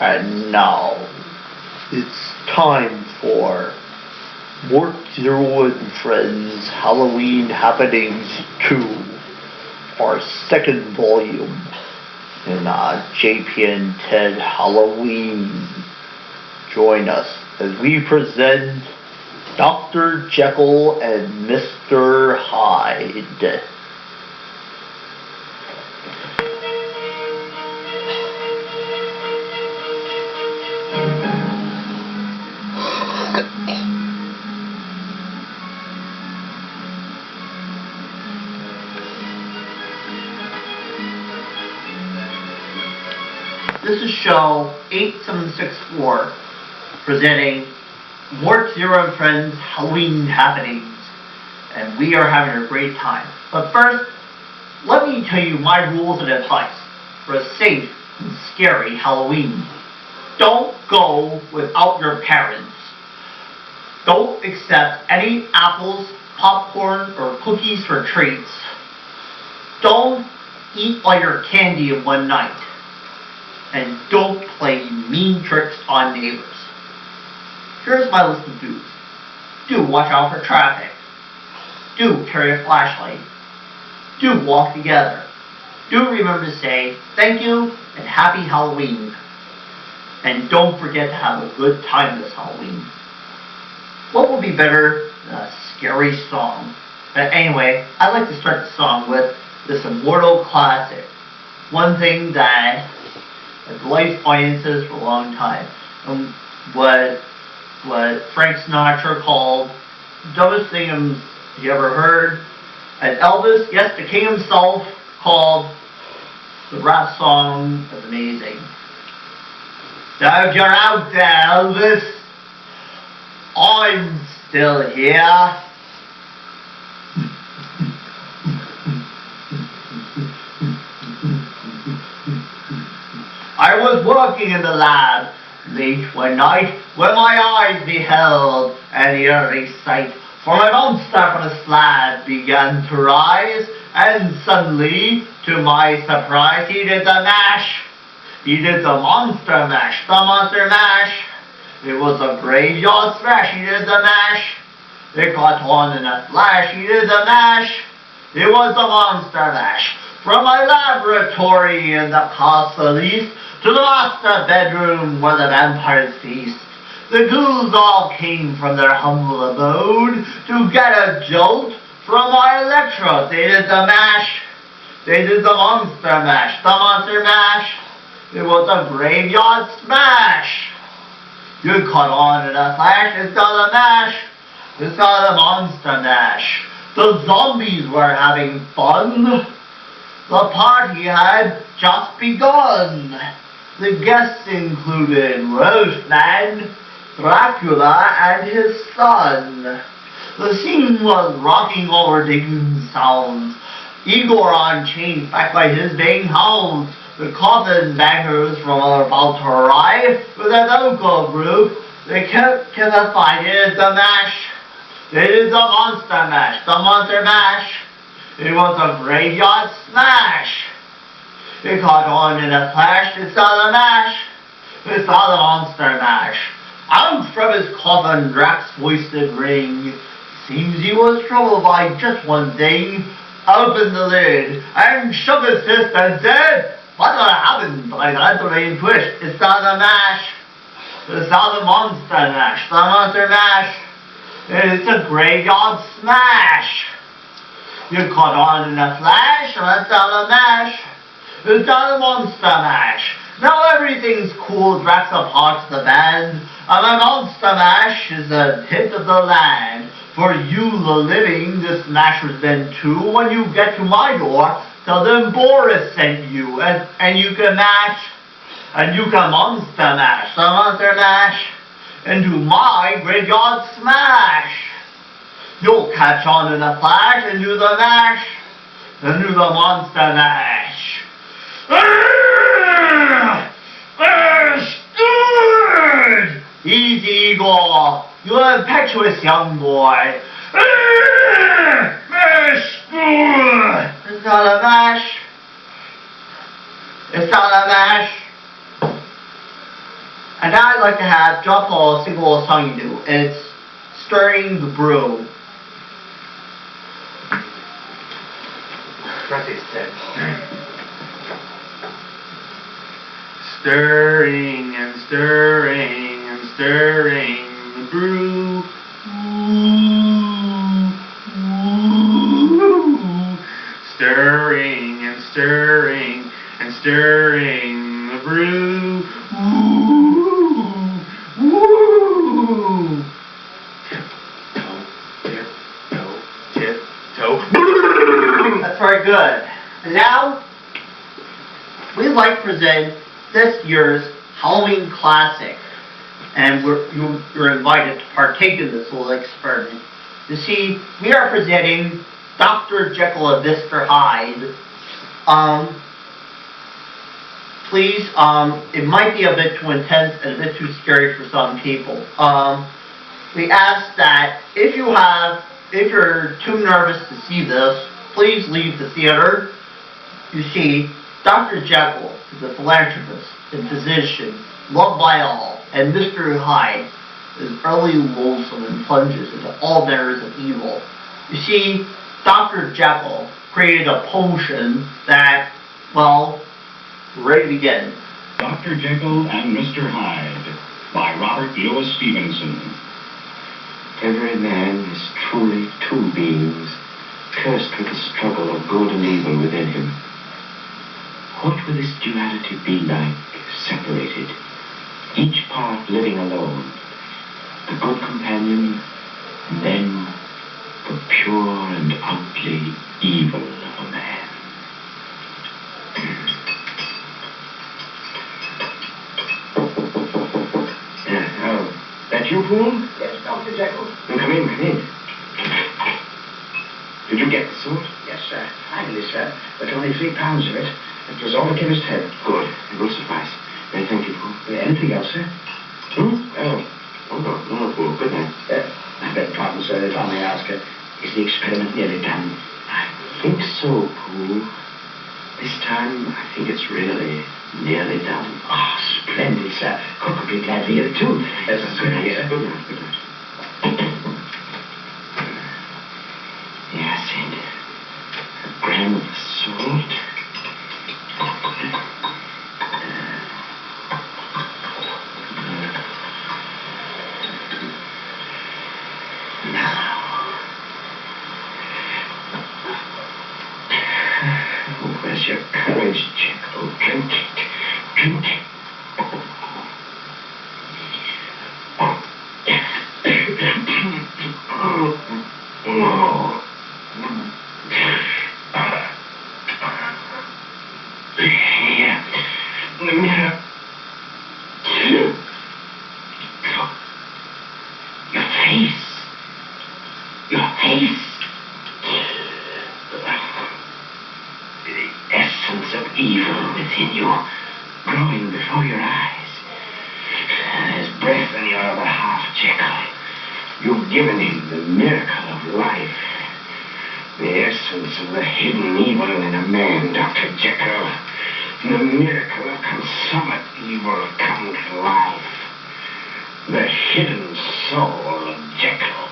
And now, it's time for Mort Zero and Friends Halloween Happenings 2, our second volume in JPN Ted Halloween. Join us as we present Dr. Jekyll and Mr. Hyde. This is show 8764, presenting Mort Zero and Friends Halloween Happenings, and we are having a great time. But first, let me tell you my rules and advice for a safe and scary Halloween. Don't go without your parents. Don't accept any apples, popcorn, or cookies for treats. Don't eat all your candy in one night. And don't play mean tricks on neighbors. Here's my list of do's. Do watch out for traffic. Do carry a flashlight. Do walk together. Do remember to say thank you and happy Halloween. And don't forget to have a good time this Halloween. What would be better than a scary song? But anyway, I'd like to start the song with this immortal classic. One thing that life audiences for a long time. What Frank Sinatra called the dumbest thing he ever heard. And Elvis, yes, the king himself, called the rap song as amazing. So if you're out there, Elvis, I'm still here. I was working in the lab late one night when my eyes beheld an eerie sight. For a monster from the slab began to rise, and suddenly, to my surprise, he did the mash. He did the monster mash, the monster mash. It was a graveyard smash, he did the mash. It caught on in a flash, he did the mash. It was the monster mash. From my laboratory in the castle east to the master bedroom where the vampires feast, the ghouls all came from their humble abode to get a jolt from my electrode. They did the mash. They did the monster mash, the monster mash. It was a graveyard smash. You caught on in a flash. It's got a mash. It's got a monster mash. The zombies were having fun. The party had just begun. The guests included Wolfman, Dracula, and his son. The scene was rocking over digging sounds. Igor on chain backed by his baying hounds. The coffin bangers from about to arrive with a local group. They kept fighting the mash. They did the monster mash, the monster mash. It was a graveyard smash. It caught on in a flash. It's got a mash. It's got a monster mash. Out from his coffin, Drax's voice did ring. Seems he was troubled by just one thing. Opened the lid and shook his fist and said, "What's gonna happen?" But I got the rain twist. It's got a mash. It's got a monster mash. The monster mash. It's a graveyard smash. You caught on in a flash, and it's got a mash. It's got a monster mash. Now everything's cool, Drax apart the band, and a monster mash is a hit of the land. For you, the living, this mash has been too. When you get to my door, tell them Boris sent you, and you can mash, and you can monster mash, the monster mash, into my graveyard smash. You'll catch on in a flash and do the mash, and do the monster mash. Good! Easy, Igor. You're an impetuous young boy. It's not a mash. It's not a mash. And now I'd like to drop a single song you do. It's Stirring the Brew. Stirring and stirring and stirring the brew. Ooh. Stirring and stirring and stirring the brew. Ooh. Tiptoe, tiptoe. That's very good. And now, we'd like to present this year's Halloween Classic. And you're invited to partake in this little experiment. You see, we are presenting Dr. Jekyll and Mr. Hyde. Please, it might be a bit too intense and a bit too scary for some people. We ask that if you're too nervous to see this, please leave the theater. You see, Dr. Jekyll is a philanthropist and physician, loved by all, and Mr. Hyde is utterly loathsome and plunges into all manners of evil. You see, Dr. Jekyll created a potion that, well, ready to begin. Dr. Jekyll and Mr. Hyde by Robert Louis Stevenson. Every man is truly two beings, cursed with the struggle of good and evil within him. What will this duality be like, separated, each part living alone? The good companion, and then the pure and ugly evil of a man. Oh, that you, Poole? Yes, Dr. Jekyll. Oh, come in, come in. Did you get the sword? Yes, sir. Finally, sir. But only 3 pounds of it. It was all the chemist had. Good. It will suffice. Thank you, Poole. Anything else, sir? Oh, no, Poole. Good night. I beg pardon, sir, if I may ask. Is the experiment nearly done? I think so, Poole. This time, I think it's really nearly done. Ah, splendid, sir. Cook would be glad to hear it, too. That's a good idea. Good night, good night. Yes, and a gram of salt. Where's your courage, Jekyll? Drink it. Drink it. Here. In the mirror. Your face. Your face. The essence of evil within you, growing before your eyes. There's breath in your other half, Jekyll. You've given him the miracle of life. The essence of the hidden evil in a man, Dr. Jekyll. The miracle of consummate evil come to life. The hidden soul of Jekyll.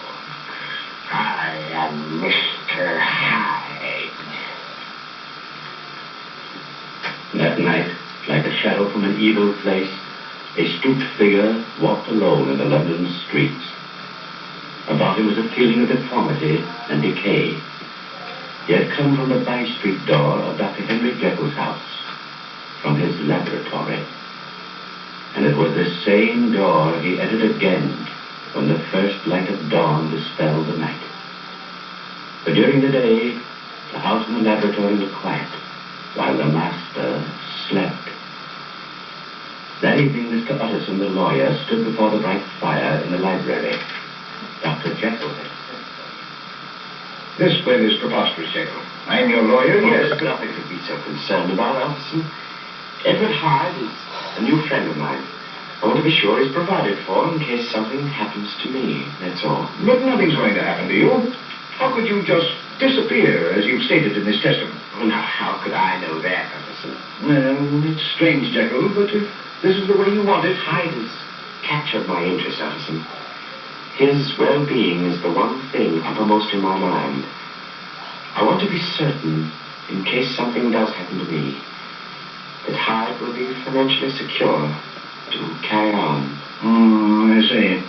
I am Mr. Hyde. That night, like a shadow from an evil place, a stooped figure walked alone in the London streets. About him was a feeling of deformity and decay. He had come from the by-street door of Dr. Henry Jekyll's house, from his laboratory. And it was this same door he entered again when the first light of dawn dispelled the night. But during the day, the house and the laboratory were quiet, while the master slept. That evening, Mr. Utterson, the lawyer, stood before the bright fire in the library. Dr. Jekyll had said so. This plan is preposterous, Jekyll. I'm your lawyer, yes. There's nothing to be so concerned about, Utterson. Edward Hyde is a new friend of mine. I want to be sure he's provided for in case something happens to me, that's all. But nothing's going to happen to you. How could you just disappear, as you've stated in this testament? Oh, now, how could I know that, Utterson? Well, it's strange, Jekyll, but if this is the way you want it, Hyde is captured my interest, Utterson. His well-being is the one thing uppermost in my mind. I want to be certain, in case something does happen to me, that Hyde will be financially secure to carry on. I see.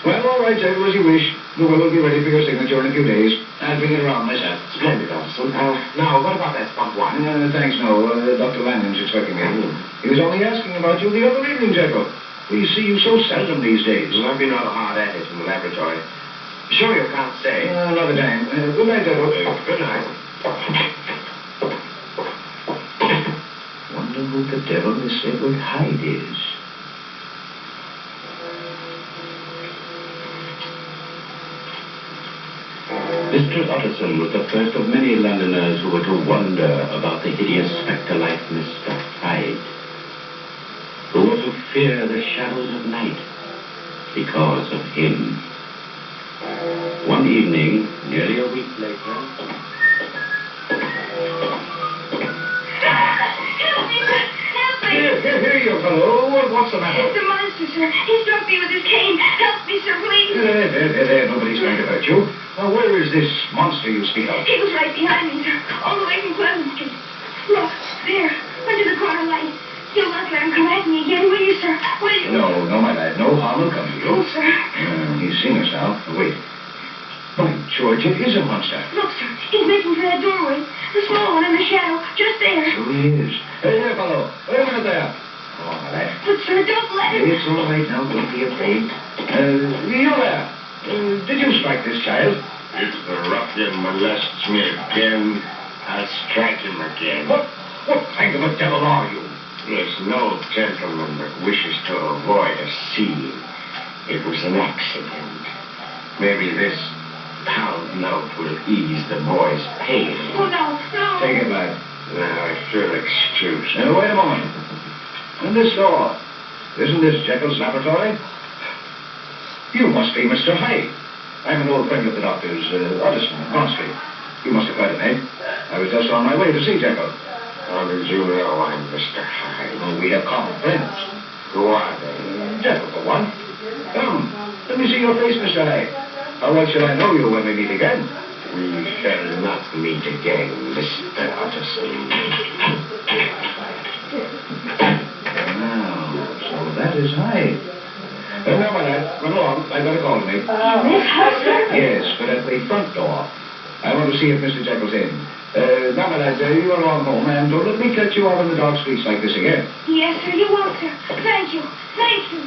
Well, all right, Jacob, as you wish. The will will be ready for your signature in a few days. I'll bring it around myself. Splendid, Utterson. Now, what about that spot one? Thanks, no. Dr. Langham's expecting me. He was only asking about you the other evening, Jacob. We see you so seldom these days. I've been rather hard at it in the laboratory. Sure you can't stay. Another time. Good night, Jacob. Good night. Wonder who the devil Miss Edward Hyde is. Mr. Utterson was the first of many Londoners who were to wonder about the hideous spectre like Mr. Hyde, who were to fear the shadows of night because of him. One evening, nearly a week later... Help me, sir! Help me! Here, you fellow. What's the matter? It's a monster, sir. He struck me with his cane. Help me, sir, please. There. Nobody's going to hurt you. Now, where is this monster you speak of? He was right behind me, sir. All the way from Pleasant Street. Look, there, under the corner light. You'll not let him come at me again, will you, sir? Will you? No, my lad. No harm will come to you. Oh, sir. He's seen us now. Wait. By George, it is a monster. Look, sir. He's making for that doorway. The small one in the shadow, just there. So he is. Hey, there, fellow. Wait a minute there. Oh, my lad. But, sir, don't let him. It's all right now. Don't be afraid. You there. Did you strike this child? If the ruffian molests me again, I'll strike him again. What kind of a devil are you? There's no gentleman that wishes to avoid a scene. It was an accident. Maybe this pound note will ease the boy's pain. Oh, no. Take it, lad. Now, if you'll excuse me. Now, wait a moment. And this door. Isn't this Jekyll's laboratory? You must be Mr. Hyde. I'm an old friend of the doctor's, Utterson, Bond Street. You must have heard of me. I was just on my way to see Jekyll. How did you know I'm Mr. Hyde? Oh, we have common friends. Who are they? Jekyll, for one. Come, let me see your face, Mr. Hyde. How well shall I know you when we meet again? We shall not meet again, Mr. Utterson. Now, so that is Hyde. Now, my lad, run along. I'd better call me. This house, sir? Yes, but at the front door. I want to see if Mr. Jekyll's in. Now, my lad, you are on home, and don't let me catch you out on the dark streets like this again. Yes, sir, you won't, sir. Thank you. Thank you.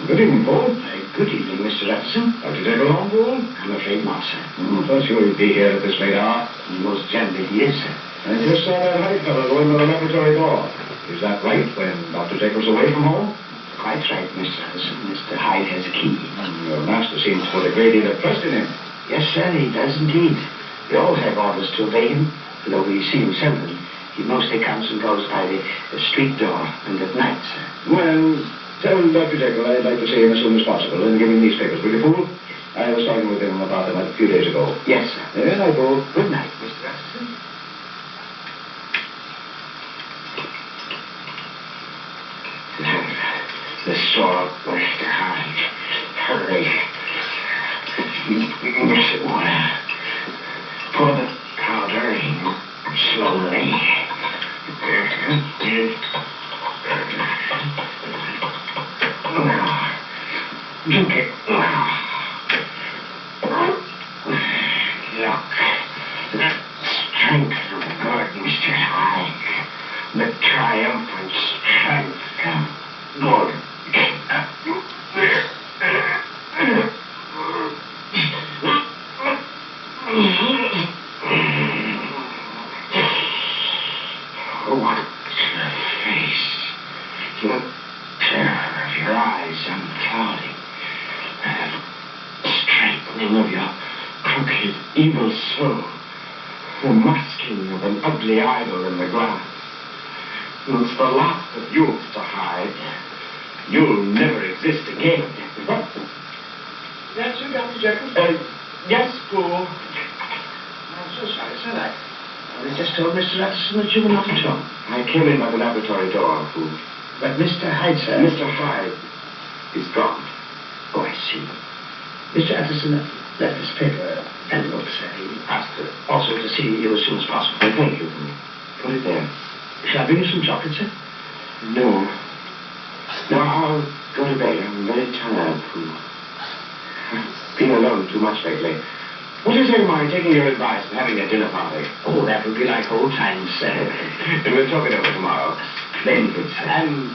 Good evening, Paul. Good evening, Mr. Utterson. Dr. Jekyll home, Paul? I'm afraid not, sir. Thought you would be here at this late hour. Most generally he is, sir. I just saw that Hyde fellow go into the laboratory door. Is that right, when Dr. Jekyll's away from home? Quite right, Mr. Utterson. Mr. Hyde has a key. Your master seems to put a great deal of trust in him. Yes, sir, he does indeed. We all have orders to obey him, though we see him seldom. He mostly comes and goes by the street door and at night, sir. Well, tell Dr. Jekyll I'd like to see him as soon as possible and give him these papers, will you, Fool? I was talking with him about them a few days ago. Yes, sir. Good night, Fool. Good night, Mr. Utterson. The sword, Mr. Hyde. Hurry. Yes, it will. Pour the powder in slowly. Now, drink it now. Look, the strength of God, Mr. Hyde. The triumphant strength of good. What a face. The terror of your eyes unclouding. The straightening of your crooked, evil soul. The masking of an ugly idol in the glass. It's the last of you, Mr. Hyde. You'll never exist again. What? That's you, Dr. Jekyll? Yes, Fool. I'm so sorry, sir. Well, they just told Mr. Utterson that you were not at home. I came in by the laboratory door, Fu. But Mr. Hyde, sir... Mr. Hyde is gone. Oh, I see. Mr. Utterson left this paper and note, sir. He asked also to see you as soon as possible. Oh, thank you. Put it there. Shall I bring you some chocolate, sir? No. No, I'll go to bed. I'm very tired, Fu. I've been alone too much lately. What do you say to my taking your advice and having a dinner party? Oh, that would be like old times, sir. And we'll talk it over tomorrow. Splendid, sir. And,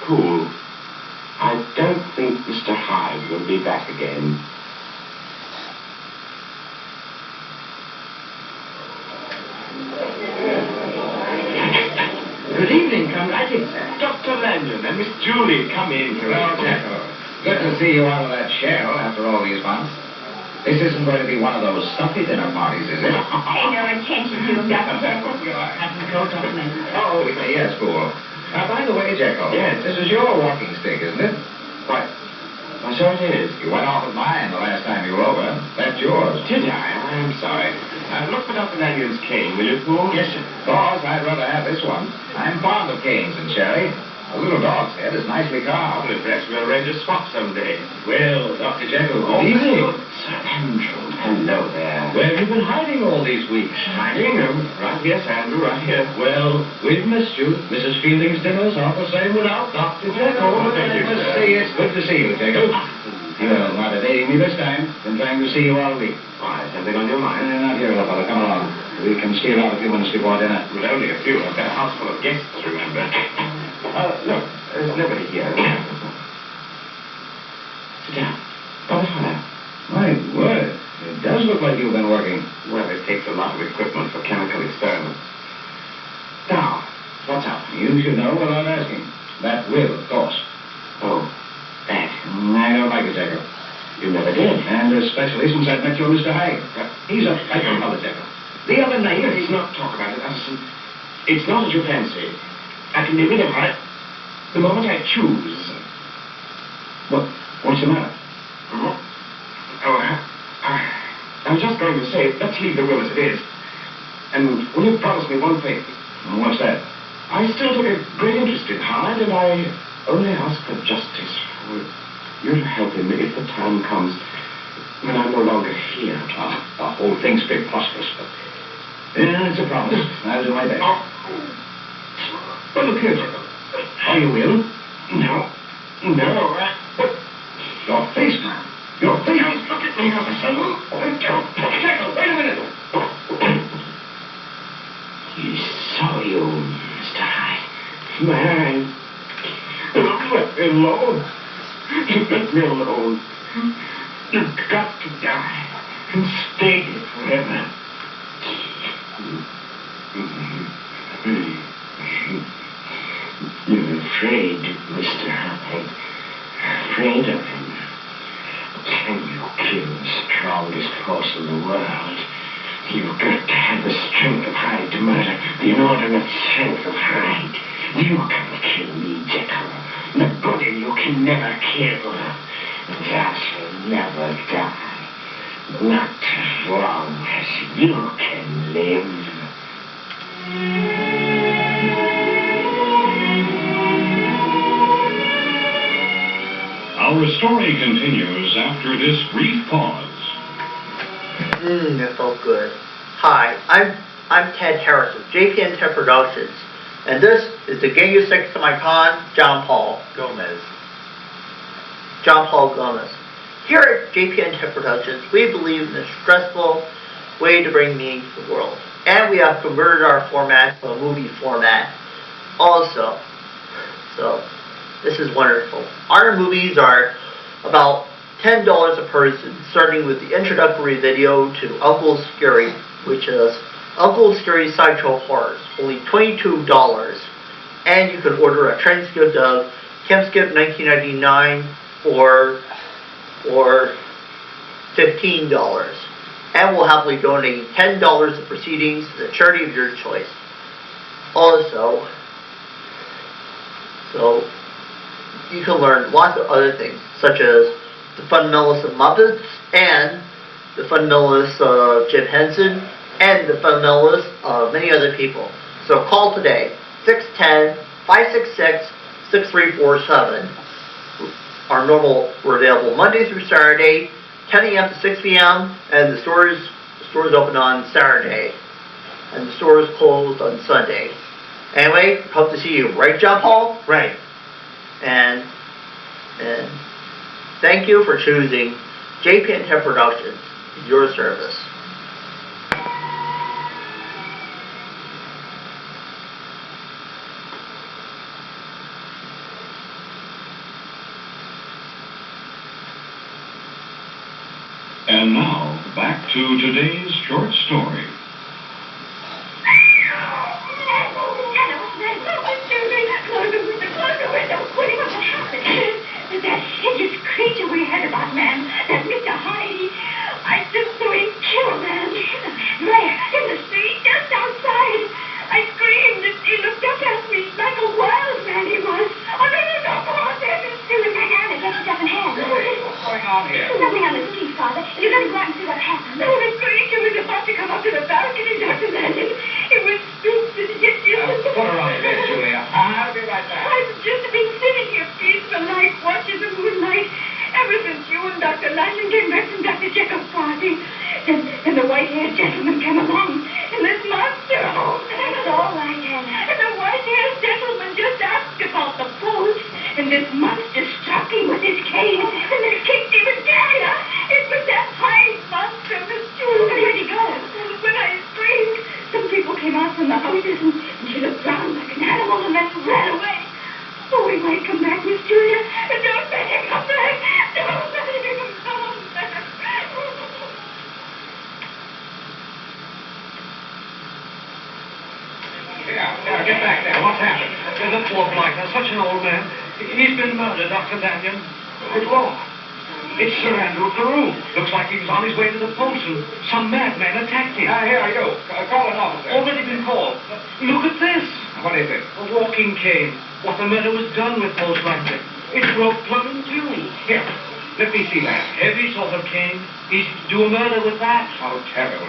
cool. I don't think Mr. Hyde will be back again. Good evening. Come right in, sir. Dr. Lanyon and Miss Julie, come in. Well, Jacko, good to see you out of that shell after all these months. This isn't going to be one of those stuffy dinner parties, is it? Pay no attention to him, Dr. Jekyll. Captain Coat, Dr. Lanyon. Oh, yes, fool. By the way, Jekyll. Yes. This is your walking stick, isn't it? Why, so it is. You went off with mine the last time you were over. Left yours. Did I? I'm sorry. Look for Dr. Lanyon's cane, will you, Paul? Yes, sir. Of course, I'd rather have this one. I'm fond of canes and sherry. The little dog's head is nicely carved. Well, perhaps we'll arrange a swap someday. Well, Dr. Jekyll, Oh, good evening. Sir Andrew. Hello there. Where have you been hiding all these weeks? Hiding? Right here, Sir Andrew, right here. Well, we've missed you. Mrs. Fielding's dinners aren't the same without Dr. Jekyll. Oh, thank you, I must sir. say it's good to see you, Jekyll. You're not evading me this time. Been trying to see you all week. Why, something on your mind? Not here, old fellow. Come along. We can steal out a few minutes before dinner. Well, only a few. I've got a house full of guests, remember. Look, there's nobody here. Sit down. By the fire. My word. It does look like you've been working. Well, it takes a lot of equipment for chemical experiments. Now, what's up? You should know without asking. That will, of course. Oh, that. I don't like it, Jekyll. You never did. And especially since I've met your Mr. Hyde. He's a fighter, Mother Jekyll. The other night... Let's not talk about it, Utterson. It's not as you fancy. I can be rid of her the moment I choose. What's the matter? I was just going to say, let's leave the will as it is. And will you promise me one thing? What's that? I still take a great interest in Hyde, and I only ask for justice for you to help him if the time comes when I'm no longer here. The whole thing's preposterous, but... Yeah, it's a promise. I'll do my best. Well, look here, Jekyll. Oh, you will? No. Your face, man. Your face. Look at me, Utterson. Jekyll, wait a minute. He saw you, Mr. Hyde. Man. Let me alone. Let me alone. You've got to die and stay here forever. You're afraid, Mr. Hyde. Afraid of him. Can you kill the strongest force in the world? You've got to have the strength of Hyde to murder the inordinate strength of Hyde. You can kill me, Jekyll. The body you can never kill. That will never die. Not as long as you can live. Our story continues after this brief pause. That felt good. Hi, I'm Ted Harris of JPN Ted Productions, and this is the Genghis next to my con, John Paul Gomez. Here at JPN Ted Productions, we believe in a stressful way to bring meaning to the world, and we have converted our format to a movie format also. So this is wonderful. Our movies are about $10 a person, starting with the introductory video to Uncle Scary, which is Uncle Scary Sideshow Horrors, only $22. And you can order a transcript of Camp Skip 1999 for $15. And we'll happily donate $10 of proceedings to the charity of your choice. Also, so you can learn lots of other things, such as the fundamentals of Muppets and the fundamentals of Jim Henson and the fundamental list of many other people. So call today, 610-566-6347. We're available Monday through Saturday, 10 a.m. to 6 p.m., and the stores open on Saturday, and the store is closed on Sunday. Anyway, hope to see you. Right, John Paul? Right. And thank you for choosing JP&T Productions, your service. And now, back to today's short story. That hideous creature we heard about, ma'am, that Mr. Hyde, I just saw him kill a man. There, in the street, just outside. I screamed and he looked up at me like a wild man he was. Oh, no, come on, there's his suit. Anna, get your stuff in hand. What's going on here? Nothing on the street, Father. You're going to go out and see what happened. No, the creature was about to come up to the balcony, Dr. Mannion. It was stupid. Put her on the bed, Julia. I'll be right back. I've just been sitting here peaceful like watching the moonlight ever since you and Dr. Lanyon came back from Dr. Jekyll's party. Then the white-haired gentleman came along, and this monster. Oh, that's all right, Anna. And the white-haired gentleman just asked about the post, and this monster struck him with his cane, and then kicked him again. It was that Hyde monster, Miss Julie. Where'd he go? When I screamed, some people came out from the houses, and she looked round like an animal, and then ran away. Oh, he might come back, Miss Julia. And don't let him come back. Don't let him come back. Yeah, get back there. What's happened? The poor blighter, such an old man. He's been murdered, Dr. Lanyon. Good Lord. It's Sir Andrew Carew. Looks like he was on his way to the post and some madman attacked him. Here I go. Call an officer. Already been called. Look at this. What is it? A walking cane. What the murder was done with, most likely. It broke plumb in two. Here, let me see that. Heavy sort of cane. He's do a murder with that. How terrible.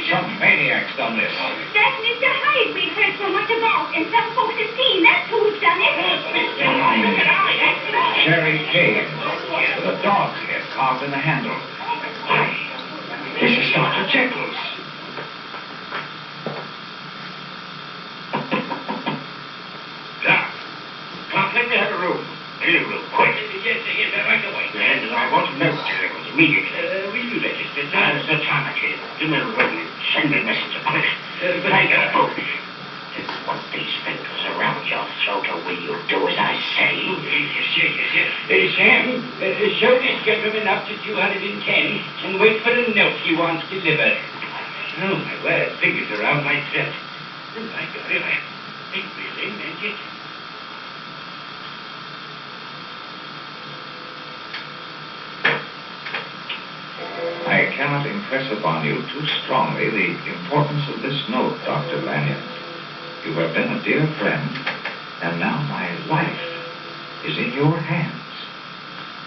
Some maniac's done this. That's Mr. Hyde we've heard so much about, and some folks have seen. That's who's done it. Mr. Hyde. Cherry cane with a dog's head carved in the handle. Why, this is Dr. Jekyll's. Clark, let me have a room. A little room, quick. Yes, right away. And I want to know Jekyll's immediately. Will you register? The time I tell you. Give me a ring and send me a messenger quick. Take a book. Want these fingers around your throat, or will you do as I say? Yes. Sam, show this gentleman up to 210 and wait for the note he wants delivered. Oh, my word, fingers around my throat. Oh, my God, if I think really meant it. I cannot impress upon you too strongly the importance of this note, Dr. Lanyon. You have been a dear friend, and now my life is in your hands.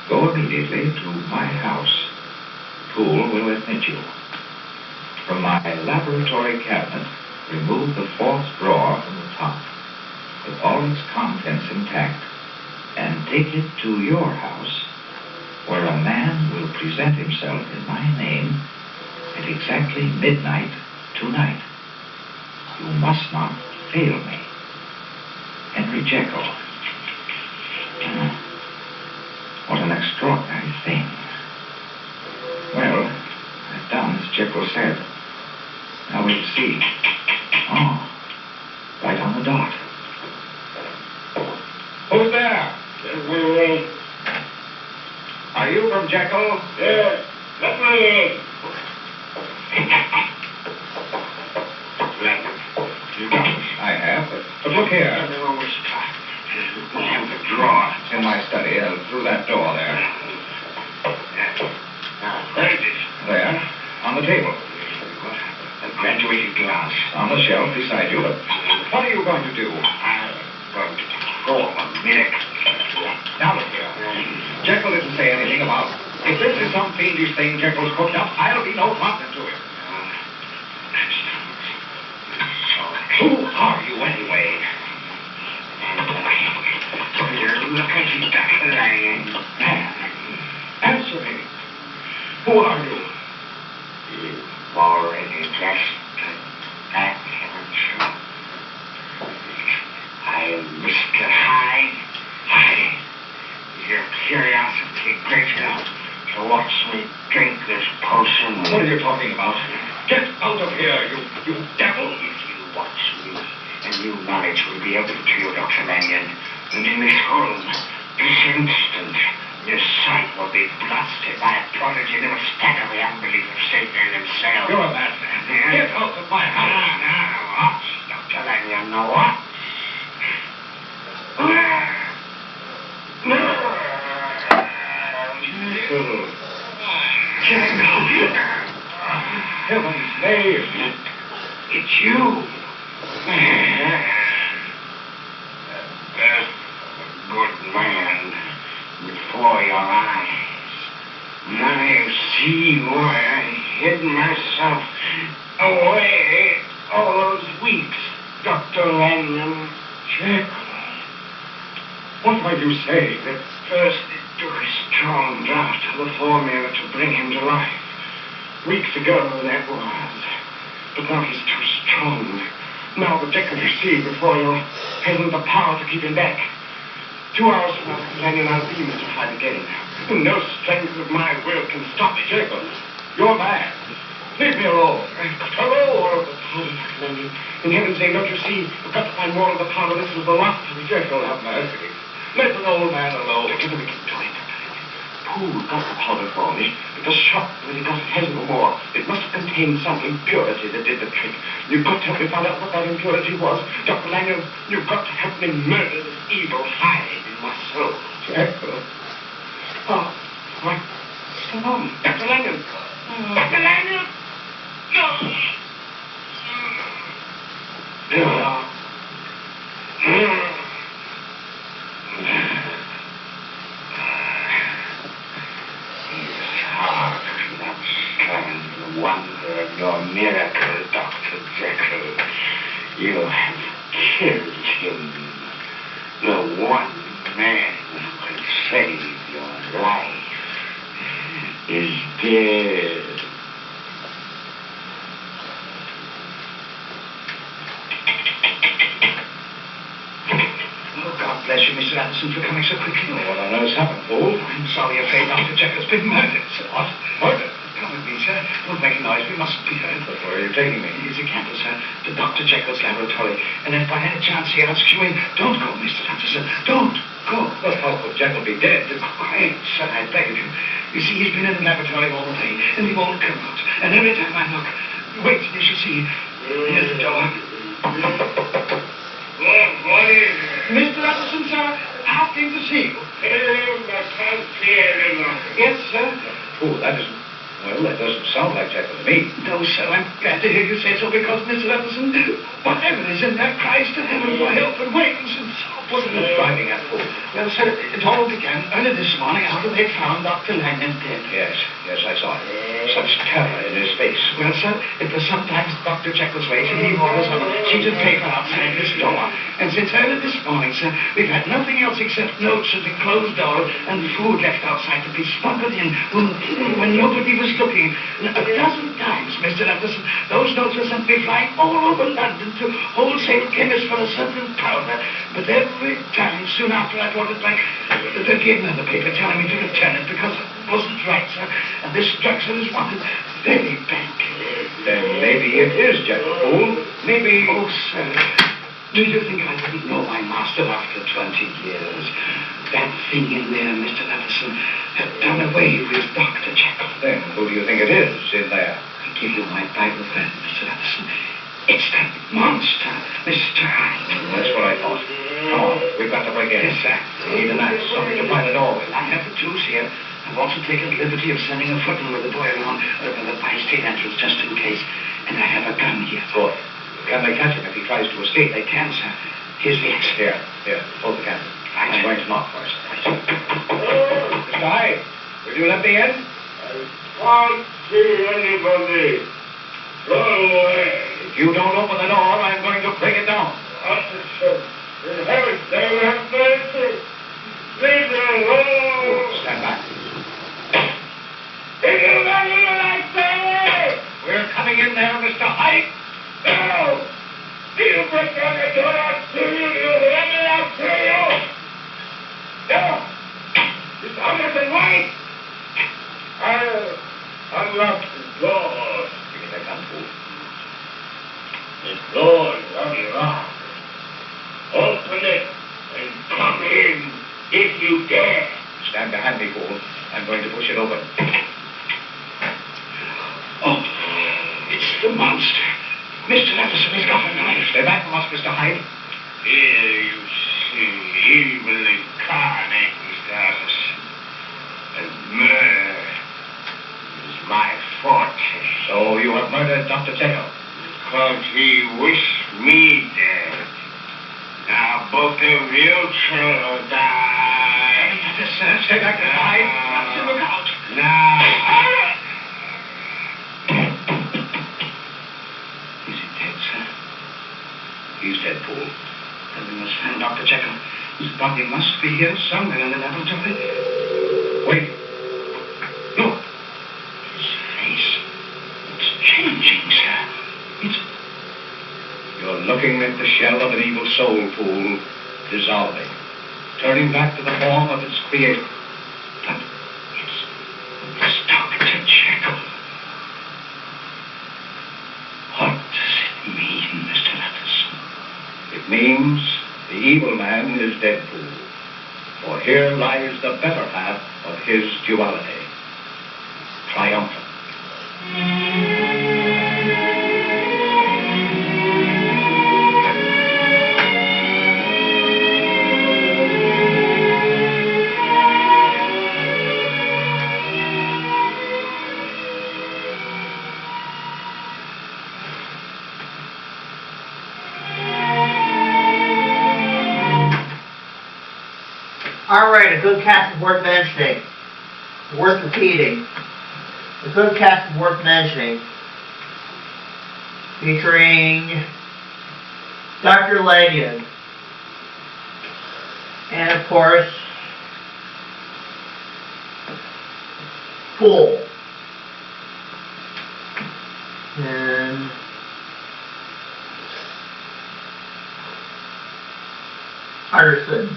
Go immediately to my house. Poole will admit you. From my laboratory cabinet, remove the fourth drawer from the top, with all its contents intact, and take it to your house, where a man will present himself in my name at exactly midnight tonight. You must not fail me. Henry Jekyll. What an extraordinary thing. Well, I've done as Jekyll said. Now we'll see. Oh, right on the dot. Who's there? Are you from Jekyll? Yes, that's me. You got it. I have, but look here. I have the drawer. It's in my study, through that door there. Where is it? There, on the table. A graduated glass. On the shelf beside you, but what are you going to do? I'm going to perform a miracle. Now look here. Jekyll didn't say anything about... If this is some fiendish thing Jekyll's cooked up, I'll be no partner to him. Who are you? You've already guessed that, haven't you? I'm Mr. Hyde. Hyde. Your curiosity great enough to watch me drink this potion. What are you talking about? Get out of here, you devil! If you watch me, a new knowledge will be open to you, Dr. Lanyon. And in this room, this instant, your sight will be blasted by a prodigy that will stagger the unbelief of Satan himself. You're a madman. Get out of my house. Now, watch, Dr. Lanyon, now watch. Heaven's name. It's you. There's a good man before your eyes. Now you see why I hid myself away all those weeks, Dr. Lanyon. Jekyll. What are you saying? At first it took a strong draught of the formula to bring him to life. Weeks ago that was. But now he's too strong. Now the Jekyll you see before you hasn't the power to keep him back. 2 hours from now, Lanyon, I'll be Mr. Hyde again. No strength of my will can stop me. Jekyll, you're mad. Leave me alone. I've got to know all of the powder, Dr. Lanyon. In heaven's name, don't you see? I've got to find more of the powder. This is the last of it. Jekyll, have mercy. Let an old man alone. Give him a do it, Dr. Lanyon. Who got the powder for me? It was shot when he got it has no more. It must have contained some impurity that did the trick. You've got to help me find out what that impurity was. Dr. Lanyon, you've got to help me murder this evil Hyde in my soul. Jekyll. Oh, what? Dr. Lanyon. Dr. Lanyon! No! Wonder of your miracle, Dr. Jekyll. You have killed him. The one man who could save your life is dead. Oh, God bless you, Mr. Anderson, for coming so quickly. What on earth's happened, fool? I'm sorry, afraid Dr. Jekyll's been murdered, sir. What? Murdered? Come with me, sir. Don't make a noise. We mustn't be heard. But where are you taking me? Here's a candle, sir, to Dr. Jekyll's laboratory. And if by any chance he asks you in, don't go, Mr. Anderson. Don't go. But how could Jekyll be dead? Quiet, sir, I beg of you. You see, he's been in the laboratory all day, and he won't come out. And every time I look, wait, you shall see. Here's the door. What is it? Mr. Anderson, sir, asking to see you. I can't see anyone. Yes, sir. Oh, that isn't... Well, that doesn't sound like Jekyll to me. No, sir, I'm glad to hear you say so, because, Mr. Anderson, whatever is in there cries to heaven for help and waits and so What are you driving at, fool? Well, sir, it all began early this morning after they found Dr. Lanyon dead. Yes, I saw it. Such terror in his face. Well, sir, it was sometimes Dr. Jekyll's way to leave orders on a sheet of paper outside this door. And since early this morning, sir, we've had nothing else except notes at the closed door and food left outside to be smuggled in when nobody was looking. And a dozen times, Mr. Anderson, those notes were sent me flying all over London to wholesale chemists for a certain powder. But every time, soon after I brought it back, they gave me the paper telling me to return it because it wasn't right, sir. And this drug, sir, is wanted very badly. Then maybe it is Jekyll, fool. Maybe... Oh, sir, do you think I didn't know my master after 20 years? That thing in there, Mr. Anderson, had done away with Dr. Jekyll. Then who do you think it is in there? I give you my Bible friend, Mr. Anderson. It's that monster, Mr. Hyde. That's what I thought. Come on, we've got to break in. Yes, sir. We need a knife, something to pry the door with. I have the tools here. I've also taken the liberty of sending a footman with the boy around the by-state entrance just in case. And I have a gun here. Good. Can they catch him if he tries to escape? They can, sir. Here's the exit. Here, hold the candle. Right. I'm going to knock first. Mr. Hyde, will you let me in? I can't see anybody. Go away. If you don't open the door, I'm going to break it down. Officer, in heaven's name, have mercy. Leave me alone. Stand back. you let me in, I say? We're coming in there, Mr. Hyde. No! You break down the door, I'll kill you. You hear me? I'll kill you. No! Mr. Anderson, wait! I'll unlock the door. Give me that gun, fool. The door's unlocked. Open it and come in if you dare. Stand behind me, fool. I'm going to push it open. Oh, it's the monster. Mr. Ellison, he's got a knife. Stay back from us, Mr. Hyde. Here you see, evil incarnate, Mr. Anderson. And murder is my forte. So you have murdered Dr. Jekyll. Because he wished me dead. Now both of you shall die. Yes, sir. Stay back, Mr. Hyde. Look out. Now. Is he dead, sir? He's dead, fool. Then we must find Dr. Jekyll. His body must be here somewhere in the laboratory. Wait. Look. His face. It's changing, sir. It's... You're looking at the shell of an evil soul, fool, dissolving, turning back to the form of its creator. But it's Dr. Jekyll. What does it mean, Mr. Ellison? It means the evil man is dead, fool. For here lies the better half of his duality, triumphant. Alright, a good cast is worth mentioning. Worth repeating. A good cast is worth mentioning. Featuring Dr. Lanyon. And of course, Fool. And Anderson.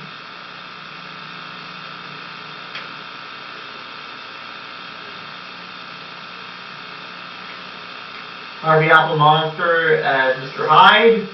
Harvey Apple Monster as Mr. Hyde.